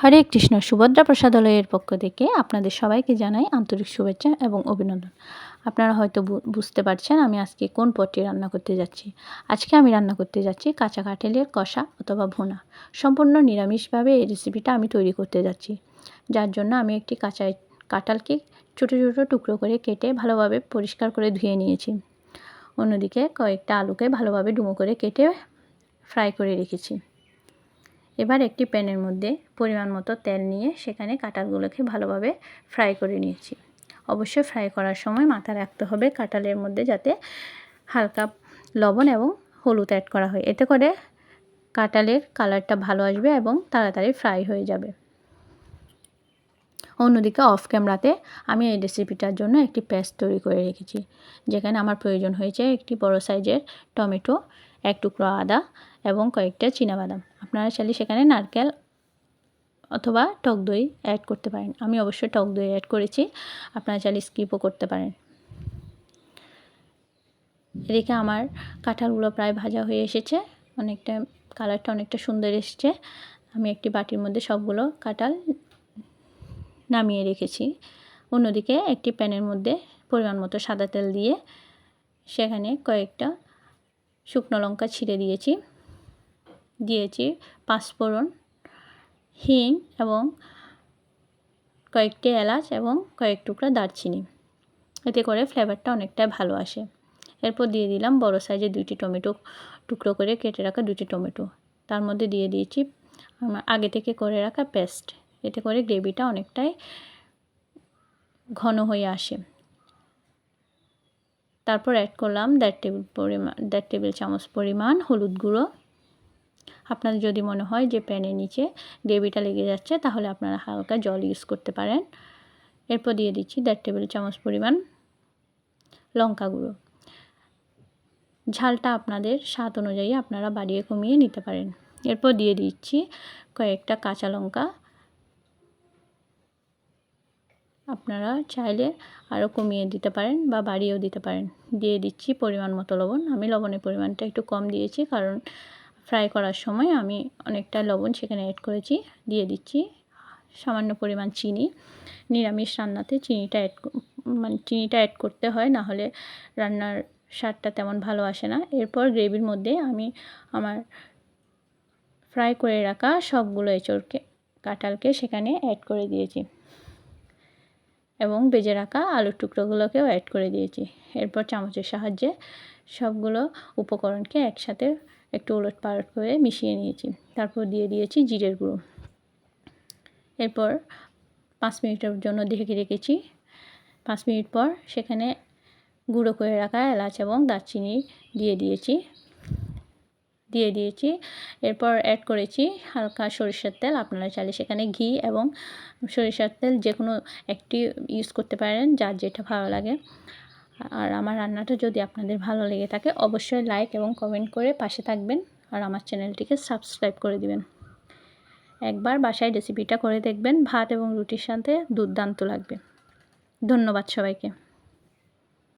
হরে কৃষ্ণ। সুভদ্রা প্রসাদালয়ের পক্ষ থেকে আপনাদের সবাইকে জানাই আন্তরিক শুভেচ্ছা এবং অভিনন্দন। আপনারা হয়তো বুঝতে পারছেন আমি আজকে কোন পদটি রান্না করতে যাচ্ছি। আজকে আমি রান্না করতে যাচ্ছি কাঁচা কাঁঠালের কষা অথবা ভুনা। সম্পূর্ণ নিরামিষভাবে এই রেসিপিটা আমি তৈরি করতে যাচ্ছি, যার জন্য আমি একটি কাঁঠালকে ছোটো ছোটো টুকরো করে কেটে ভালোভাবে পরিষ্কার করে ধুয়ে নিয়েছি। অন্যদিকে কয়েকটা আলুকে ভালোভাবে ডুমো করে কেটে ফ্রাই করে রেখেছি। এবার একটি প্যানের মধ্যে পরিমাণ মতো তেল নিয়ে সেখানে কাঁঠালগুলোকে ভালোভাবে ফ্রাই করে নিয়েছি। অবশ্যই ফ্রাই করার সময় মাথায় রাখতে হবে কাঁঠালের মধ্যে যাতে হালকা লবণ এবং হলুদ অ্যাড করা হয়, এতে করে কাঁঠালের কালারটা ভালো আসবে এবং তাড়াতাড়ি ফ্রাই হয়ে যাবে। অন্যদিকে অফ ক্যামেরাতে আমি এই রেসিপিটার জন্য একটি পেস্ট তৈরি করে রেখেছি, যেখানে আমার প্রয়োজন হয়েছে একটি বড় সাইজের টমেটো, এক টুকরো আদা এবং কয়েকটা চীনাবাদাম। আপনারা চাইলে সেখানে নারকেল অথবা টক দই অ্যাড করতে পারেন। আমি অবশ্যই টক দই অ্যাড করেছি, আপনারা চাইলে স্কিপও করতে পারেন। এদিকে আমার কাঁঠালগুলো প্রায় ভাজা হয়ে এসেছে, অনেকটা কালারটা অনেকটা সুন্দর এসেছে। আমি একটি বাটির মধ্যে সবগুলো কাঁঠাল নামিয়ে রেখেছি। অন্যদিকে একটি প্যানের মধ্যে পরিমাণ মতো সাদা তেল দিয়ে সেখানে কয়েকটা শুকনো লঙ্কা ছিঁড়ে দিয়েছি পাঁচফোড়ন, হিং এবং কয়েকটি এলাচ এবং কয়েক টুকরা দারচিনি, এতে করে ফ্লেভারটা অনেকটাই ভালো আসে। এরপর দিয়ে দিলাম বড় সাইজের দুইটি টমেটো, টুকরো করে কেটে রাখা দুটি টমেটো। তার মধ্যে দিয়ে দিয়েছি আমার আগে থেকে করে রাখা পেস্ট, এতে করে গ্রেভিটা অনেকটাই ঘন হয়ে আসে। তারপর অ্যাড করলাম 1.5 টেবিল চামচ পরিমাণ হলুদ গুঁড়ো। আপনাদের যদি মনে হয় যে প্যানের নিচে গ্রেভিটা লেগে যাচ্ছে, তাহলে আপনারা হালকা জল ইউজ করতে পারেন। এরপর দিয়ে দিচ্ছি 1.5 টেবিল চামচ পরিমাণ লঙ্কা গুঁড়ো। ঝালটা আপনাদের স্বাদ অনুযায়ী আপনারা বাড়িয়ে কমিয়ে নিতে পারেন। এরপর দিয়ে দিচ্ছি কয়েকটা কাঁচা লঙ্কা, আপনারা চাইলে আরও কমিয়ে দিতে পারেন বা বাড়িয়েও দিতে পারেন। দিয়ে দিচ্ছি পরিমাণ মতো লবণ। আমি লবণের পরিমাণটা একটু কম দিয়েছি, কারণ ফ্রাই করার সময় আমি অনেকটা লবণ সেখানে অ্যাড করেছি। দিয়ে দিচ্ছি সামান্য পরিমাণ চিনি। নিরামিষ রান্নাতে চিনিটা অ্যাড করতে হয়, না হলে রান্নার স্বাদটা তেমন ভালো আসে না। এরপর গ্রেভির মধ্যে আমি আমার ফ্রাই করে রাখা সবগুলো কাঁঠালকে সেখানে অ্যাড করে দিয়েছি এবং ভেজে রাখা আলুর টুকরোগুলোকেও অ্যাড করে দিয়েছি। এরপর চামচের সাহায্যে সবগুলো উপকরণকে একসাথে একটু ওলটপালট করে মিশিয়ে নিয়েছি। তারপর দিয়ে দিয়েছি জিরের গুঁড়ো। এরপর 5 মিনিটের জন্য ঢেকে রেখেছি। 5 মিনিট পর সেখানে গুঁড়ো করে রাখা এলাচ এবং দারচিনি দিয়ে দিয়েছি। এরপর অ্যাড করেছি হালকা সরিষার তেল। আপনারা চাইলে সেখানে ঘি এবং সরিষার তেল যে কোনো একটি ইউজ করতে পারেন, যার যেটা ভালো লাগে। আর আমার রান্নাটা যদি আপনাদের ভালো লেগে থাকে, অবশ্যই লাইক এবং কমেন্ট করে পাশে থাকবেন আর আমার চ্যানেলটিকে সাবস্ক্রাইব করে দিবেন। একবার বাসায় রেসিপিটা করে দেখবেন, ভাত এবং রুটির সাথে দুর্দান্ত লাগবে। ধন্যবাদ সবাইকে।